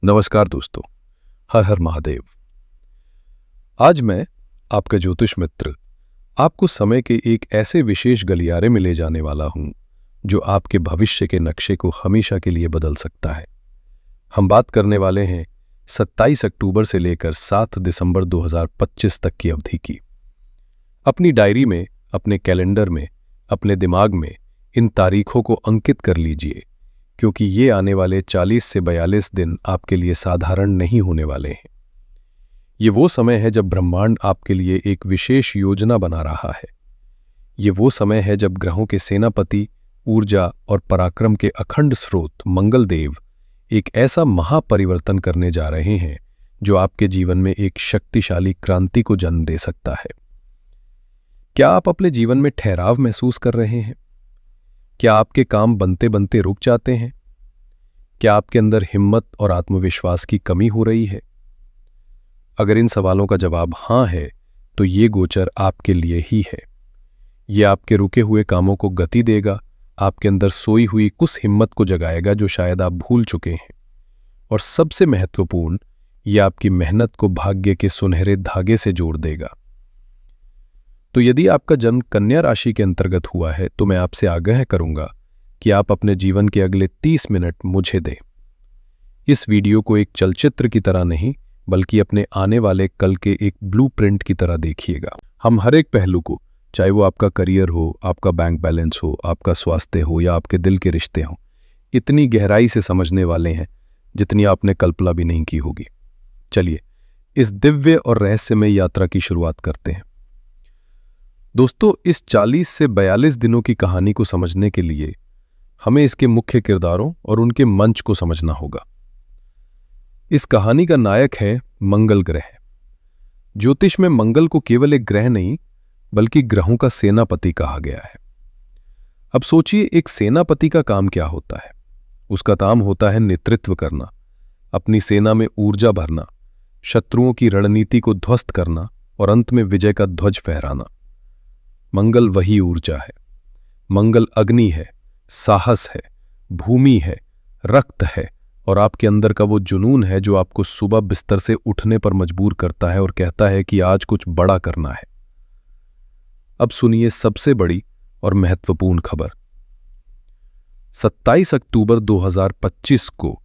नमस्कार दोस्तों। हर हर महादेव। आज मैं आपका ज्योतिष मित्र आपको समय के एक ऐसे विशेष गलियारे में ले जाने वाला हूं जो आपके भविष्य के नक्शे को हमेशा के लिए बदल सकता है। हम बात करने वाले हैं 27 अक्टूबर से लेकर 7 दिसंबर 2025 तक की अवधि की। अपनी डायरी में, अपने कैलेंडर में, अपने दिमाग में इन तारीखों को अंकित कर लीजिए, क्योंकि ये आने वाले 40 से 42 दिन आपके लिए साधारण नहीं होने वाले हैं। ये वो समय है जब ब्रह्मांड आपके लिए एक विशेष योजना बना रहा है। ये वो समय है जब ग्रहों के सेनापति, ऊर्जा और पराक्रम के अखंड स्रोत मंगल देव एक ऐसा महापरिवर्तन करने जा रहे हैं जो आपके जीवन में एक शक्तिशाली क्रांति को जन्म दे सकता है। क्या आप अपने जीवन में ठहराव महसूस कर रहे हैं? क्या आपके काम बनते बनते रुक जाते हैं? क्या आपके अंदर हिम्मत और आत्मविश्वास की कमी हो रही है? अगर इन सवालों का जवाब हां है, तो ये गोचर आपके लिए ही है। ये आपके रुके हुए कामों को गति देगा, आपके अंदर सोई हुई कुछ हिम्मत को जगाएगा जो शायद आप भूल चुके हैं, और सबसे महत्वपूर्ण, ये आपकी मेहनत को भाग्य के सुनहरे धागे से जोड़ देगा। तो यदि आपका जन्म कन्या राशि के अंतर्गत हुआ है, तो मैं आपसे आग्रह करूंगा कि आप अपने जीवन के अगले 30 मिनट मुझे दें। इस वीडियो को एक चलचित्र की तरह नहीं, बल्कि अपने आने वाले कल के एक ब्लूप्रिंट की तरह देखिएगा। हम हर एक पहलू को, चाहे वो आपका करियर हो, आपका बैंक बैलेंस हो, आपका स्वास्थ्य हो या आपके दिल के रिश्ते हों, इतनी गहराई से समझने वाले हैं जितनी आपने कल्पना भी नहीं की होगी। चलिए इस दिव्य और रहस्यमय यात्रा की शुरुआत करते हैं। दोस्तों, इस 40 से 42 दिनों की कहानी को समझने के लिए हमें इसके मुख्य किरदारों और उनके मंच को समझना होगा। इस कहानी का नायक है मंगल ग्रह। ज्योतिष में मंगल को केवल एक ग्रह नहीं, बल्कि ग्रहों का सेनापति कहा गया है। अब सोचिए, एक सेनापति का काम क्या होता है? उसका काम होता है नेतृत्व करना, अपनी सेना में ऊर्जा भरना, शत्रुओं की रणनीति को ध्वस्त करना और अंत में विजय का ध्वज फहराना। मंगल वही ऊर्जा है। मंगल अग्नि है, साहस है, भूमि है, रक्त है, और आपके अंदर का वो जुनून है जो आपको सुबह बिस्तर से उठने पर मजबूर करता है और कहता है कि आज कुछ बड़ा करना है। अब सुनिए सबसे बड़ी और महत्वपूर्ण खबर। 27 अक्टूबर 2025 को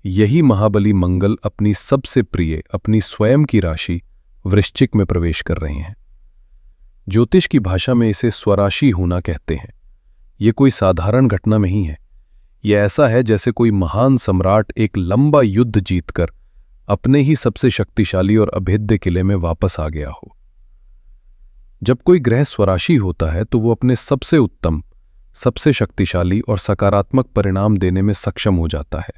यही महाबली मंगल अपनी सबसे प्रिय, अपनी स्वयं की राशि वृश्चिक में प्रवेश कर रहे हैं। ज्योतिष की भाषा में इसे स्वराशि होना कहते हैं। यह कोई साधारण घटना नहीं है। यह ऐसा है जैसे कोई महान सम्राट एक लंबा युद्ध जीतकर अपने ही सबसे शक्तिशाली और अभेद्य किले में वापस आ गया हो। जब कोई ग्रह स्वराशि होता है तो वो अपने सबसे उत्तम, सबसे शक्तिशाली और सकारात्मक परिणाम देने में सक्षम हो जाता है।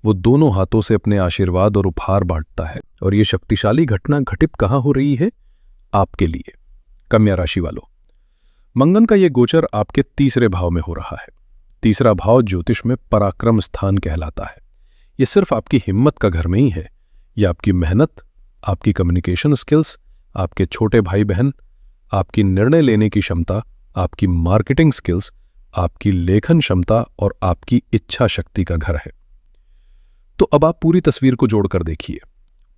वो दोनों हाथों से अपने आशीर्वाद और उपहार बांटता है। और ये शक्तिशाली घटना घटित कहाँ हो रही है? आपके लिए, कन्या राशि वालों। मंगल का यह गोचर आपके तीसरे भाव में हो रहा है। तीसरा भाव ज्योतिष में पराक्रम स्थान कहलाता है। यह सिर्फ आपकी हिम्मत का घर नहीं है। यह आपकी मेहनत, आपकी कम्युनिकेशन स्किल्स, आपके छोटे भाई बहन, आपकी निर्णय लेने की क्षमता, आपकी मार्केटिंग स्किल्स, आपकी लेखन क्षमता और आपकी इच्छा शक्ति का घर है। तो अब आप पूरी तस्वीर को जोड़कर देखिए।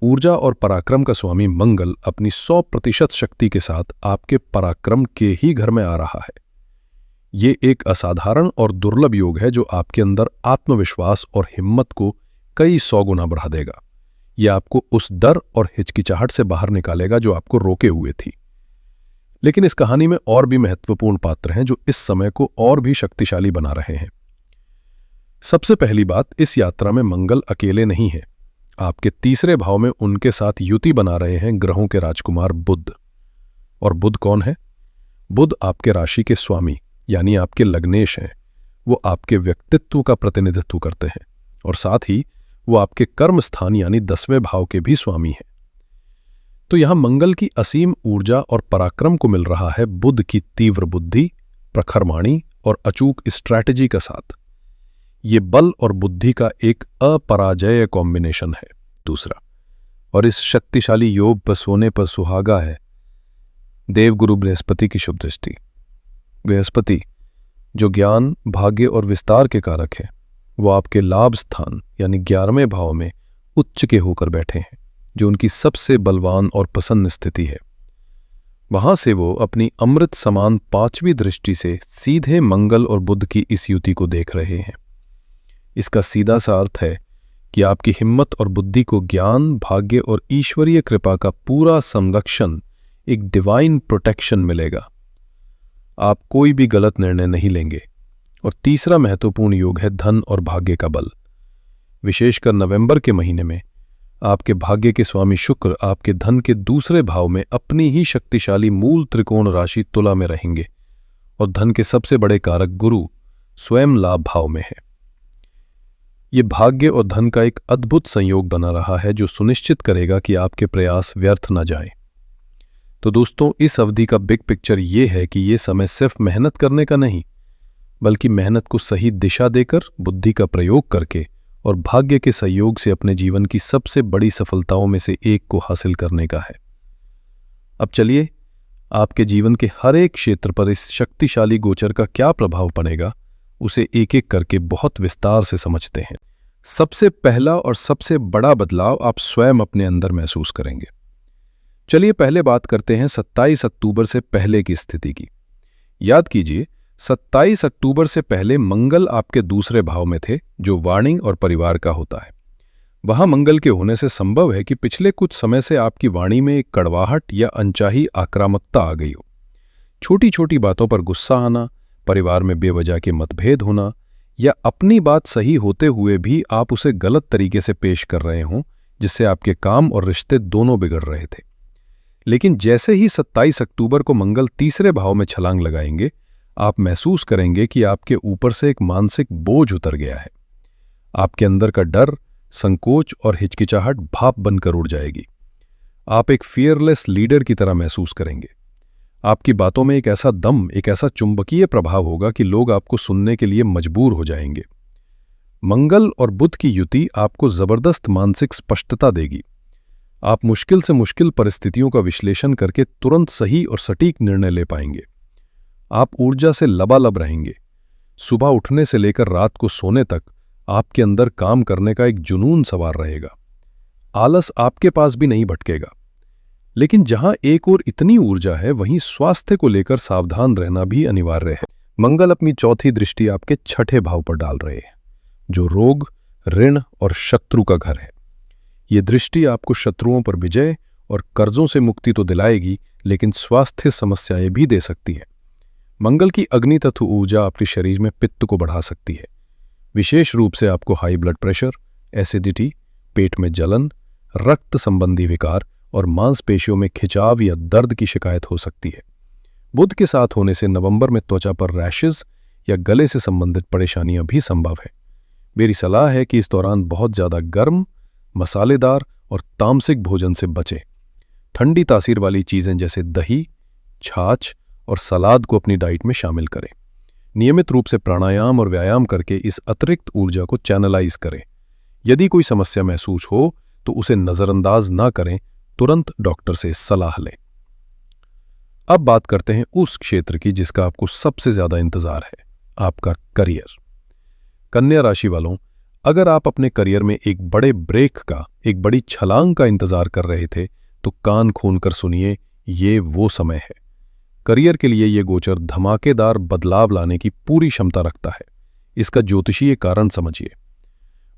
ऊर्जा और पराक्रम का स्वामी मंगल अपनी 100% शक्ति के साथ आपके पराक्रम के ही घर में आ रहा है। ये एक असाधारण और दुर्लभ योग है जो आपके अंदर आत्मविश्वास और हिम्मत को कई 100 गुना बढ़ा देगा। यह आपको उस डर और हिचकिचाहट से बाहर निकालेगा जो आपको रोके हुए थी। लेकिन इस कहानी में और भी महत्वपूर्ण पात्र हैं जो इस समय को और भी शक्तिशाली बना रहे हैं। सबसे पहली बात, इस यात्रा में मंगल अकेले नहीं है। आपके तीसरे भाव में उनके साथ युति बना रहे हैं ग्रहों के राजकुमार बुध। और बुध कौन है? बुध आपके राशि के स्वामी यानी आपके लग्नेश हैं। वो आपके व्यक्तित्व का प्रतिनिधित्व करते हैं और साथ ही वो आपके कर्म स्थान यानी 10वें भाव के भी स्वामी हैं। तो यहां मंगल की असीम ऊर्जा और पराक्रम को मिल रहा है बुध की तीव्र बुद्धि, प्रखर वाणी और अचूक स्ट्रैटेजी का साथ। ये बल और बुद्धि का एक अपराजय कॉम्बिनेशन है। दूसरा, और इस शक्तिशाली योग पर सोने पर सुहागा है देवगुरु बृहस्पति की शुभ दृष्टि। बृहस्पति जो ज्ञान, भाग्य और विस्तार के कारक है, वो आपके लाभ स्थान यानी 11वें भाव में उच्च के होकर बैठे हैं, जो उनकी सबसे बलवान और प्रसन्न स्थिति है। वहां से वो अपनी अमृत समान 5वीं दृष्टि से सीधे मंगल और बुध की इस युति को देख रहे हैं। इसका सीधा सा अर्थ है कि आपकी हिम्मत और बुद्धि को ज्ञान, भाग्य और ईश्वरीय कृपा का पूरा संरक्षण, एक डिवाइन प्रोटेक्शन मिलेगा। आप कोई भी गलत निर्णय नहीं लेंगे। और तीसरा महत्वपूर्ण योग है धन और भाग्य का बल। विशेषकर नवंबर के महीने में आपके भाग्य के स्वामी शुक्र आपके धन के दूसरे भाव में अपनी ही शक्तिशाली मूल त्रिकोण राशि तुला में रहेंगे और धन के सबसे बड़े कारक गुरु स्वयं लाभ भाव में है। ये भाग्य और धन का एक अद्भुत संयोग बना रहा है जो सुनिश्चित करेगा कि आपके प्रयास व्यर्थ न जाएं। तो दोस्तों, इस अवधि का बिग पिक्चर ये है कि ये समय सिर्फ मेहनत करने का नहीं, बल्कि मेहनत को सही दिशा देकर, बुद्धि का प्रयोग करके और भाग्य के सहयोग से अपने जीवन की सबसे बड़ी सफलताओं में से एक को हासिल करने का है। अब चलिए, आपके जीवन के हर एक क्षेत्र पर इस शक्तिशाली गोचर का क्या प्रभाव पड़ेगा, उसे एक एक करके बहुत विस्तार से समझते हैं। सबसे पहला और सबसे बड़ा बदलाव आप स्वयं अपने अंदर महसूस करेंगे। चलिए पहले बात करते हैं 27 अक्टूबर से पहले की स्थिति की। याद कीजिए, 27 अक्टूबर से पहले मंगल आपके दूसरे भाव में थे, जो वाणी और परिवार का होता है। वहां मंगल के होने से संभव है कि पिछले कुछ समय से आपकी वाणी में एक कड़वाहट या अनचाही आक्रामकता आ गई हो। छोटी छोटी बातों पर गुस्सा आना, परिवार में बेवजह के मतभेद होना, या अपनी बात सही होते हुए भी आप उसे गलत तरीके से पेश कर रहे हों, जिससे आपके काम और रिश्ते दोनों बिगड़ रहे थे। लेकिन जैसे ही 27 अक्टूबर को मंगल तीसरे भाव में छलांग लगाएंगे, आप महसूस करेंगे कि आपके ऊपर से एक मानसिक बोझ उतर गया है। आपके अंदर का डर, संकोच और हिचकिचाहट भाप बनकर उड़ जाएगी। आप एक फियरलेस लीडर की तरह महसूस करेंगे। आपकी बातों में एक ऐसा दम, एक ऐसा चुंबकीय प्रभाव होगा कि लोग आपको सुनने के लिए मजबूर हो जाएंगे। मंगल और बुध की युति आपको जबरदस्त मानसिक स्पष्टता देगी। आप मुश्किल से मुश्किल परिस्थितियों का विश्लेषण करके तुरंत सही और सटीक निर्णय ले पाएंगे। आप ऊर्जा से लबालब रहेंगे। सुबह उठने से लेकर रात को सोने तक आपके अंदर काम करने का एक जुनून सवार रहेगा। आलस आपके पास भी नहीं भटकेगा। लेकिन जहां एक ओर इतनी ऊर्जा है, वहीं स्वास्थ्य को लेकर सावधान रहना भी अनिवार्य है। मंगल अपनी चौथी दृष्टि आपके छठे भाव पर डाल रहे हैं, जो रोग, ऋण और शत्रु का घर है। ये दृष्टि आपको शत्रुओं पर विजय और कर्जों से मुक्ति तो दिलाएगी, लेकिन स्वास्थ्य समस्याएं भी दे सकती है। मंगल की अग्नि तत्व ऊर्जा आपके शरीर में पित्त को बढ़ा सकती है। विशेष रूप से आपको हाई ब्लड प्रेशर, एसिडिटी, पेट में जलन, रक्त संबंधी विकार और मांसपेशियों में खिंचाव या दर्द की शिकायत हो सकती है। बुध के साथ होने से नवंबर में त्वचा पर रैशेज या गले से संबंधित परेशानियां भी संभव है। मेरी सलाह है कि इस दौरान बहुत ज्यादा गर्म, मसालेदार और तामसिक भोजन से बचें। ठंडी तासीर वाली चीजें जैसे दही, छाछ और सलाद को अपनी डाइट में शामिल करें। नियमित रूप से प्राणायाम और व्यायाम करके इस अतिरिक्त ऊर्जा को चैनलाइज करें। यदि कोई समस्या महसूस हो तो उसे नजरअंदाज ना करें, तुरंत डॉक्टर से सलाह लें। अब बात करते हैं उस क्षेत्र की जिसका आपको सबसे ज्यादा इंतजार है, आपका करियर। कन्या राशि वालों, अगर आप अपने करियर में एक बड़े ब्रेक का, एक बड़ी छलांग का इंतजार कर रहे थे, तो कान खोलकर सुनिए, ये वो समय है। करियर के लिए ये गोचर धमाकेदार बदलाव लाने की पूरी क्षमता रखता है। इसका ज्योतिषीय कारण समझिए।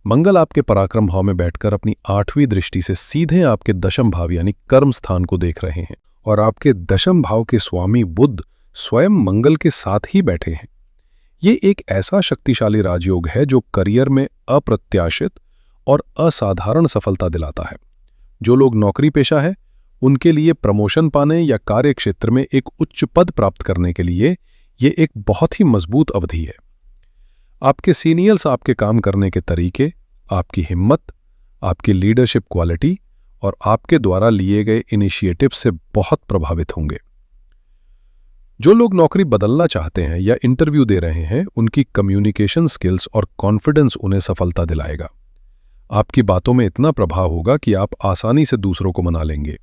मंगल आपके पराक्रम भाव में बैठकर अपनी 8वीं दृष्टि से सीधे आपके दशम भाव यानी कर्म स्थान को देख रहे हैं, और आपके दशम भाव के स्वामी बुध स्वयं मंगल के साथ ही बैठे हैं। ये एक ऐसा शक्तिशाली राजयोग है जो करियर में अप्रत्याशित और असाधारण सफलता दिलाता है। जो लोग नौकरी पेशा है, उनके लिए प्रमोशन पाने या कार्य क्षेत्र में एक उच्च पद प्राप्त करने के लिए ये एक बहुत ही मजबूत अवधि है। आपके सीनियर्स आपके काम करने के तरीके, आपकी हिम्मत, आपकी लीडरशिप क्वालिटी और आपके द्वारा लिए गए इनिशिएटिव से बहुत प्रभावित होंगे। जो लोग नौकरी बदलना चाहते हैं या इंटरव्यू दे रहे हैं, उनकी कम्युनिकेशन स्किल्स और कॉन्फिडेंस उन्हें सफलता दिलाएगा। आपकी बातों में इतना प्रभाव होगा कि आप आसानी से दूसरों को मना लेंगे।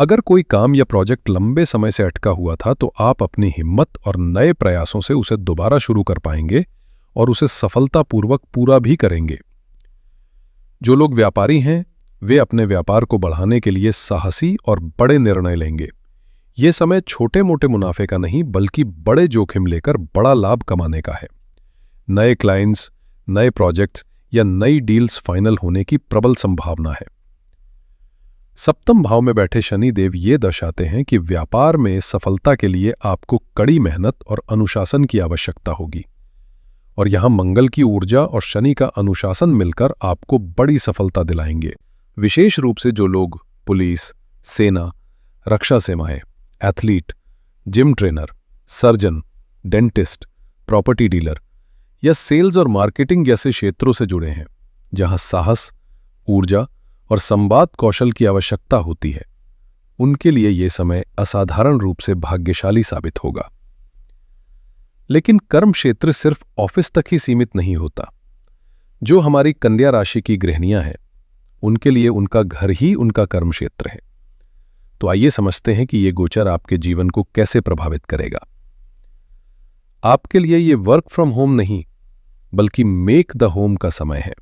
अगर कोई काम या प्रोजेक्ट लंबे समय से अटका हुआ था, तो आप अपनी हिम्मत और नए प्रयासों से उसे दोबारा शुरू कर पाएंगे और उसे सफलतापूर्वक पूरा भी करेंगे। जो लोग व्यापारी हैं वे अपने व्यापार को बढ़ाने के लिए साहसी और बड़े निर्णय लेंगे। ये समय छोटे मोटे मुनाफे का नहीं बल्कि बड़े जोखिम लेकर बड़ा लाभ कमाने का है। नए क्लाइंट्स, नए प्रोजेक्ट्स या नई डील्स फाइनल होने की प्रबल संभावना है। सप्तम भाव में बैठे शनिदेव ये दर्शाते हैं कि व्यापार में सफलता के लिए आपको कड़ी मेहनत और अनुशासन की आवश्यकता होगी, और यहां मंगल की ऊर्जा और शनि का अनुशासन मिलकर आपको बड़ी सफलता दिलाएंगे। विशेष रूप से जो लोग पुलिस, सेना, रक्षा सेवाएं, athlete, gym trainer, surgeon, dentist, property dealer या सेल्स और मार्केटिंग जैसे क्षेत्रों से जुड़े हैं, जहां साहस, ऊर्जा और संवाद कौशल की आवश्यकता होती है, उनके लिए यह समय असाधारण रूप से भाग्यशाली साबित होगा। लेकिन कर्म क्षेत्र सिर्फ ऑफिस तक ही सीमित नहीं होता। जो हमारी कन्या राशि की गृहिणियां हैं, उनके लिए उनका घर ही उनका कर्म क्षेत्र है। तो आइए समझते हैं कि यह गोचर आपके जीवन को कैसे प्रभावित करेगा। आपके लिए यह वर्क फ्रॉम होम नहीं बल्कि मेक द होम का समय है।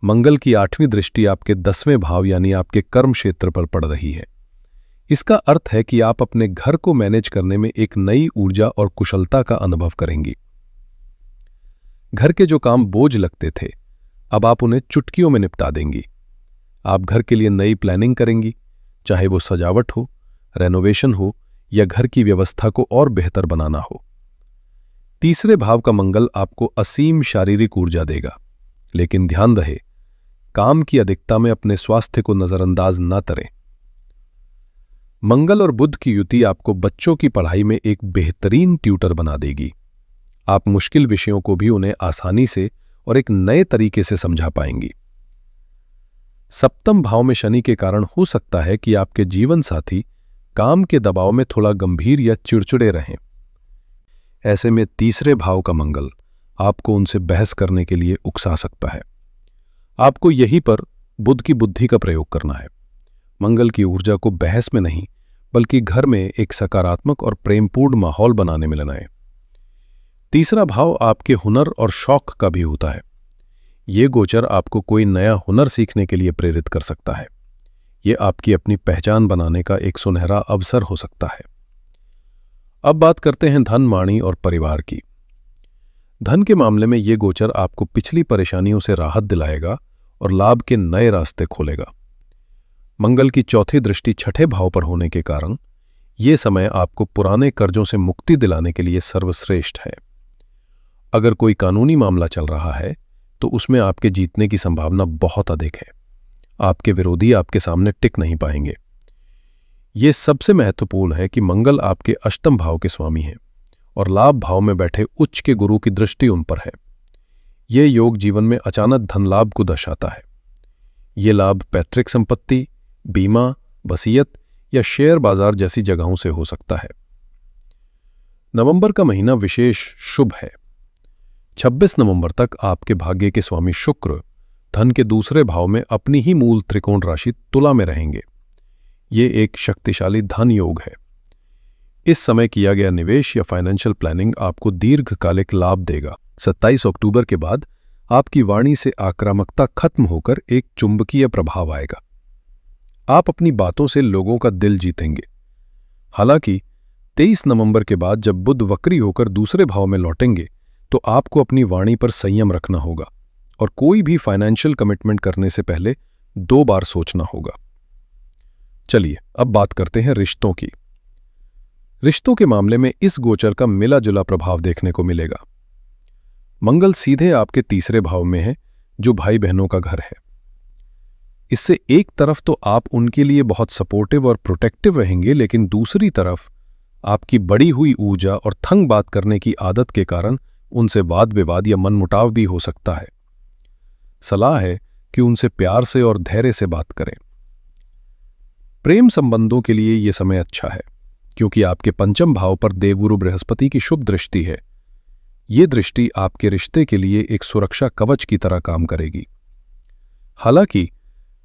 मंगल की 8वीं दृष्टि आपके 10वें भाव यानी आपके कर्म क्षेत्र पर पड़ रही है। इसका अर्थ है कि आप अपने घर को मैनेज करने में एक नई ऊर्जा और कुशलता का अनुभव करेंगी। घर के जो काम बोझ लगते थे, अब आप उन्हें चुटकियों में निपटा देंगी। आप घर के लिए नई प्लानिंग करेंगी, चाहे वो सजावट हो, रेनोवेशन हो या घर की व्यवस्था को और बेहतर बनाना हो। तीसरे भाव का मंगल आपको असीम शारीरिक ऊर्जा देगा, लेकिन ध्यान रहे, काम की अधिकता में अपने स्वास्थ्य को नजरअंदाज न करें। मंगल और बुध की युति आपको बच्चों की पढ़ाई में एक बेहतरीन ट्यूटर बना देगी। आप मुश्किल विषयों को भी उन्हें आसानी से और एक नए तरीके से समझा पाएंगी। सप्तम भाव में शनि के कारण हो सकता है कि आपके जीवन साथी काम के दबाव में थोड़ा गंभीर या चिड़चिड़े रहें। ऐसे में तीसरे भाव का मंगल आपको उनसे बहस करने के लिए उकसा सकता है। आपको यहीं पर बुध की बुद्धि का प्रयोग करना है। मंगल की ऊर्जा को बहस में नहीं बल्कि घर में एक सकारात्मक और प्रेमपूर्ण माहौल बनाने में लगाएं। तीसरा भाव आपके हुनर और शौक का भी होता है। ये गोचर आपको कोई नया हुनर सीखने के लिए प्रेरित कर सकता है। ये आपकी अपनी पहचान बनाने का एक सुनहरा अवसर हो सकता है। अब बात करते हैं धन, वाणी और परिवार की। धन के मामले में ये गोचर आपको पिछली परेशानियों से राहत दिलाएगा और लाभ के नए रास्ते खोलेगा। मंगल की चौथी दृष्टि छठे भाव पर होने के कारण ये समय आपको पुराने कर्जों से मुक्ति दिलाने के लिए सर्वश्रेष्ठ है। अगर कोई कानूनी मामला चल रहा है तो उसमें आपके जीतने की संभावना बहुत अधिक है। आपके विरोधी आपके सामने टिक नहीं पाएंगे। ये सबसे महत्वपूर्ण है कि मंगल आपके अष्टम भाव के स्वामी हैं और लाभ भाव में बैठे उच्च के गुरु की दृष्टि उन पर है। ये योग जीवन में अचानक धन लाभ को दर्शाता है। ये लाभ पैतृक संपत्ति, बीमा, वसीयत या शेयर बाजार जैसी जगहों से हो सकता है। नवंबर का महीना विशेष शुभ है। 26 नवंबर तक आपके भाग्य के स्वामी शुक्र धन के दूसरे भाव में अपनी ही मूल त्रिकोण राशि तुला में रहेंगे। ये एक शक्तिशाली धन योग है। इस समय किया गया निवेश या फाइनेंशियल प्लानिंग आपको दीर्घकालिक लाभ देगा। 27 अक्टूबर के बाद आपकी वाणी से आक्रामकता खत्म होकर एक चुंबकीय प्रभाव आएगा। आप अपनी बातों से लोगों का दिल जीतेंगे। हालांकि 23 नवंबर के बाद जब बुध वक्री होकर दूसरे भाव में लौटेंगे तो आपको अपनी वाणी पर संयम रखना होगा और कोई भी फाइनेंशियल कमिटमेंट करने से पहले 2 बार सोचना होगा। चलिए अब बात करते हैं रिश्तों की। रिश्तों के मामले में इस गोचर का मिला जुला प्रभाव देखने को मिलेगा। मंगल सीधे आपके तीसरे भाव में है, जो भाई बहनों का घर है। इससे एक तरफ तो आप उनके लिए बहुत सपोर्टिव और प्रोटेक्टिव रहेंगे, लेकिन दूसरी तरफ आपकी बढ़ी हुई ऊर्जा और थंग बात करने की आदत के कारण उनसे वाद विवाद या मनमुटाव भी हो सकता है। सलाह है कि उनसे प्यार से और धैर्य से बात करें। प्रेम संबंधों के लिए यह समय अच्छा है क्योंकि आपके पंचम भाव पर देवगुरु बृहस्पति की शुभ दृष्टि है। ये दृष्टि आपके रिश्ते के लिए एक सुरक्षा कवच की तरह काम करेगी। हालांकि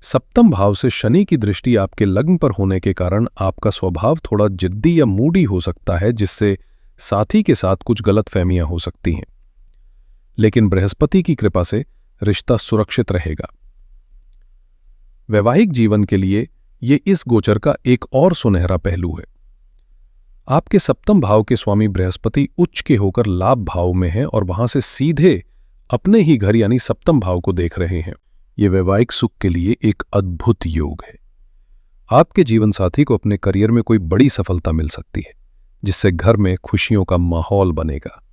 सप्तम भाव से शनि की दृष्टि आपके लग्न पर होने के कारण आपका स्वभाव थोड़ा जिद्दी या मूडी हो सकता है, जिससे साथी के साथ कुछ गलतफहमियां हो सकती हैं। लेकिन बृहस्पति की कृपा से रिश्ता सुरक्षित रहेगा। वैवाहिक जीवन के लिए ये इस गोचर का एक और सुनहरा पहलू है। आपके सप्तम भाव के स्वामी बृहस्पति उच्च के होकर लाभ भाव में हैं और वहां से सीधे अपने ही घर यानी सप्तम भाव को देख रहे हैं। ये वैवाहिक सुख के लिए एक अद्भुत योग है। आपके जीवन साथी को अपने करियर में कोई बड़ी सफलता मिल सकती है, जिससे घर में खुशियों का माहौल बनेगा।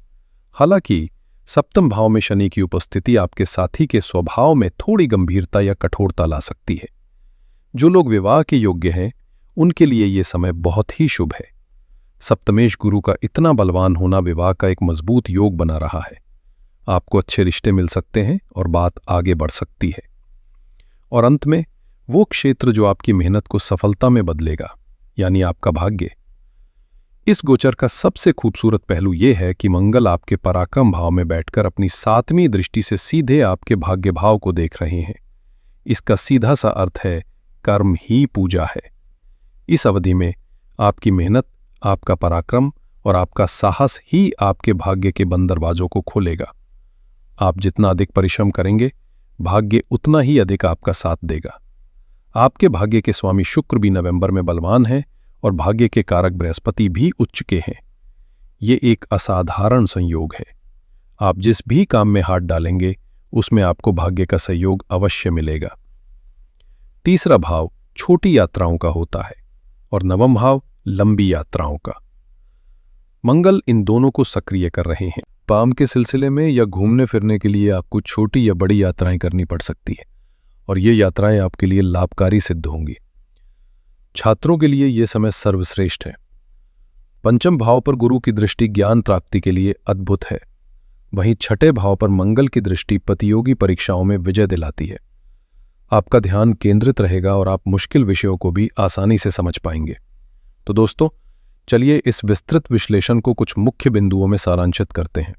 हालांकि सप्तम भाव में शनि की उपस्थिति आपके साथी के स्वभाव में थोड़ी गंभीरता या कठोरता ला सकती है। जो लोग विवाह के योग्य हैं, उनके लिए यह समय बहुत ही शुभ है। सप्तमेश गुरु का इतना बलवान होना विवाह का एक मजबूत योग बना रहा है। आपको अच्छे रिश्ते मिल सकते हैं और बात आगे बढ़ सकती है। और अंत में वो क्षेत्र जो आपकी मेहनत को सफलता में बदलेगा, यानी आपका भाग्य। इस गोचर का सबसे खूबसूरत पहलू यह है कि मंगल आपके पराक्रम भाव में बैठकर अपनी 7वीं दृष्टि से सीधे आपके भाग्य भाव को देख रहे हैं। इसका सीधा सा अर्थ है कर्म ही पूजा है। इस अवधि में आपकी मेहनत, आपका पराक्रम और आपका साहस ही आपके भाग्य के बंद दरवाजों को खोलेगा। आप जितना अधिक परिश्रम करेंगे, भाग्य उतना ही अधिक आपका साथ देगा। आपके भाग्य के स्वामी शुक्र भी नवंबर में बलवान है और भाग्य के कारक बृहस्पति भी उच्च के हैं। ये एक असाधारण संयोग है। आप जिस भी काम में हाथ डालेंगे, उसमें आपको भाग्य का सहयोग अवश्य मिलेगा। तीसरा भाव छोटी यात्राओं का होता है और नवम भाव लंबी यात्राओं का। मंगल इन दोनों को सक्रिय कर रहे हैं। काम के सिलसिले में या घूमने फिरने के लिए आपको छोटी या बड़ी यात्राएं करनी पड़ सकती है और ये यात्राएं आपके लिए लाभकारी सिद्ध होंगी। छात्रों के लिए यह समय सर्वश्रेष्ठ है। पंचम भाव पर गुरु की दृष्टि ज्ञान प्राप्ति के लिए अद्भुत है। वहीं छठे भाव पर मंगल की दृष्टि प्रतियोगी परीक्षाओं में विजय दिलाती है। आपका ध्यान केंद्रित रहेगा और आप मुश्किल विषयों को भी आसानी से समझ पाएंगे। तो दोस्तों, चलिए इस विस्तृत विश्लेषण को कुछ मुख्य बिंदुओं में सारांशित करते हैं।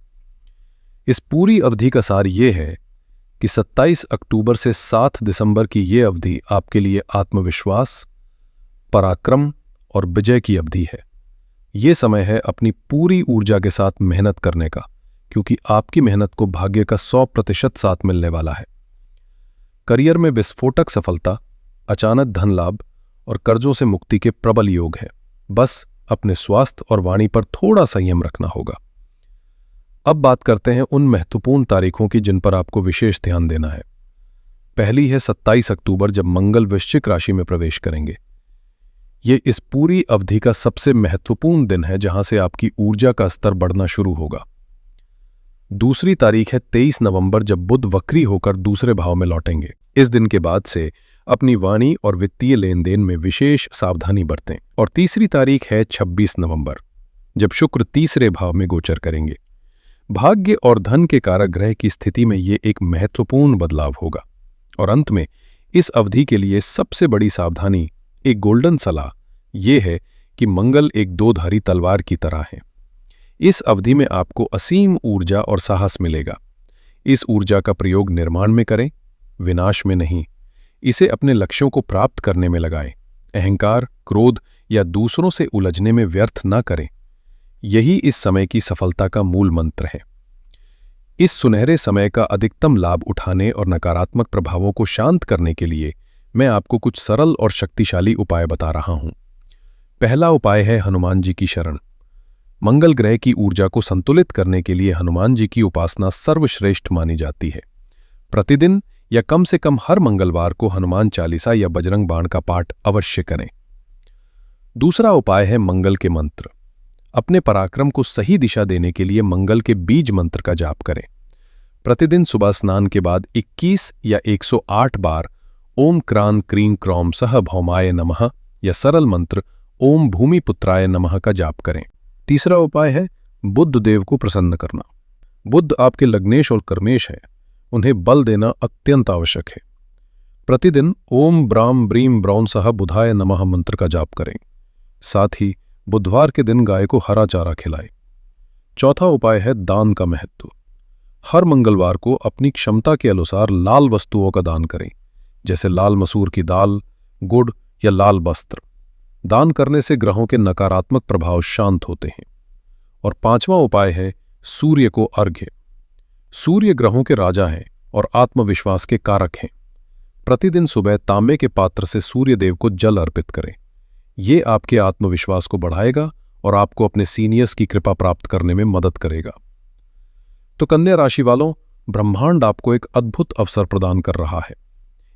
इस पूरी अवधि का सार ये है कि 27 अक्टूबर से 7 दिसंबर की ये अवधि आपके लिए आत्मविश्वास, पराक्रम और विजय की अवधि है। ये समय है अपनी पूरी ऊर्जा के साथ मेहनत करने का, क्योंकि आपकी मेहनत को भाग्य का 100% साथ मिलने वाला है। करियर में विस्फोटक सफलता, अचानक धन लाभ और कर्जों से मुक्ति के प्रबल योग है। बस अपने स्वास्थ्य और वाणी पर थोड़ा संयम रखना होगा। अब बात करते हैं उन महत्वपूर्ण तारीखों की जिन पर आपको विशेष ध्यान देना है। पहली है 27 अक्टूबर, जब मंगल वृश्चिक राशि में प्रवेश करेंगे। ये इस पूरी अवधि का सबसे महत्वपूर्ण दिन है, जहां से आपकी ऊर्जा का स्तर बढ़ना शुरू होगा। दूसरी तारीख है 23 नवंबर, जब बुध वक्री होकर दूसरे भाव में लौटेंगे। इस दिन के बाद से अपनी वाणी और वित्तीय लेन देन में विशेष सावधानी बरतें। और तीसरी तारीख है 26 नवंबर, जब शुक्र तीसरे भाव में गोचर करेंगे। भाग्य और धन के कारक ग्रह की स्थिति में ये एक महत्वपूर्ण बदलाव होगा। और अंत में इस अवधि के लिए सबसे बड़ी सावधानी, एक गोल्डन सलाह, ये है कि मंगल एक दोधारी तलवार की तरह है। इस अवधि में आपको असीम ऊर्जा और साहस मिलेगा। इस ऊर्जा का प्रयोग निर्माण में करें, विनाश में नहीं। इसे अपने लक्ष्यों को प्राप्त करने में लगाएं। अहंकार, क्रोध या दूसरों से उलझने में व्यर्थ न करें। यही इस समय की सफलता का मूल मंत्र है। इस सुनहरे समय का अधिकतम लाभ उठाने और नकारात्मक प्रभावों को शांत करने के लिए मैं आपको कुछ सरल और शक्तिशाली उपाय बता रहा हूं। पहला उपाय है हनुमान जी की शरण। मंगल ग्रह की ऊर्जा को संतुलित करने के लिए हनुमान जी की उपासना सर्वश्रेष्ठ मानी जाती है। प्रतिदिन या कम से कम हर मंगलवार को हनुमान चालीसा या बजरंग बाण का पाठ अवश्य करें। दूसरा उपाय है मंगल के मंत्र। अपने पराक्रम को सही दिशा देने के लिए मंगल के बीज मंत्र का जाप करें। प्रतिदिन सुबह स्नान के बाद 21 या 108 बार ओम क्रां क्रीं क्रौम सह भौमाय नमः या सरल मंत्र ओम भूमिपुत्राय नमः का जाप करें। तीसरा उपाय है बुध देव को प्रसन्न करना। बुध आपके लग्नेश और कर्मेश हैं, उन्हें बल देना अत्यंत आवश्यक है। प्रतिदिन ओम ब्राम ब्रीम ब्रौन सह बुधाय नमः मंत्र का जाप करें। साथ ही बुधवार के दिन गाय को हरा चारा खिलाएं। चौथा उपाय है दान का महत्व। हर मंगलवार को अपनी क्षमता के अनुसार लाल वस्तुओं का दान करें, जैसे लाल मसूर की दाल, गुड़ या लाल वस्त्र। दान करने से ग्रहों के नकारात्मक प्रभाव शांत होते हैं। और पांचवा उपाय है सूर्य को अर्घ्य। सूर्य ग्रहों के राजा हैं और आत्मविश्वास के कारक हैं। प्रतिदिन सुबह तांबे के पात्र से सूर्य देव को जल अर्पित करें। ये आपके आत्मविश्वास को बढ़ाएगा और आपको अपने सीनियर्स की कृपा प्राप्त करने में मदद करेगा। तो कन्या राशि वालों, ब्रह्मांड आपको एक अद्भुत अवसर प्रदान कर रहा है।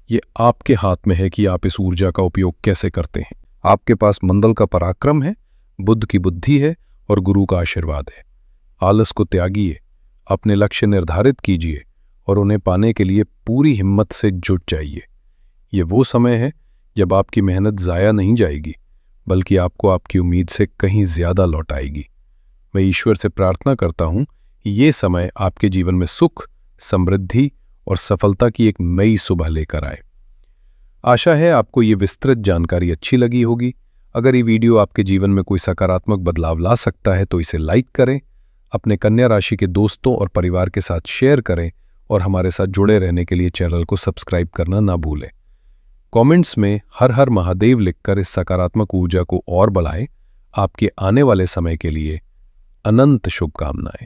ये आपके हाथ में है कि आप इस ऊर्जा का उपयोग कैसे करते हैं। आपके पास मंगल का पराक्रम है, बुध की बुद्धि है और गुरु का आशीर्वाद है। आलस को त्यागिए, अपने लक्ष्य निर्धारित कीजिए और उन्हें पाने के लिए पूरी हिम्मत से जुट जाइए। ये वो समय है जब आपकी मेहनत ज़ाया नहीं जाएगी, बल्कि आपको आपकी उम्मीद से कहीं ज़्यादा लौट आएगी। मैं ईश्वर से प्रार्थना करता हूँ कि ये समय आपके जीवन में सुख, समृद्धि और सफलता की एक नई सुबह लेकर आए। आशा है आपको ये विस्तृत जानकारी अच्छी लगी होगी। अगर ये वीडियो आपके जीवन में कोई सकारात्मक बदलाव ला सकता है तो इसे लाइक करें, अपने कन्या राशि के दोस्तों और परिवार के साथ शेयर करें और हमारे साथ जुड़े रहने के लिए चैनल को सब्सक्राइब करना ना भूलें। कमेंट्स में हर हर महादेव लिखकर इस सकारात्मक ऊर्जा को और बढ़ाएं। आपके आने वाले समय के लिए अनंत शुभकामनाएं।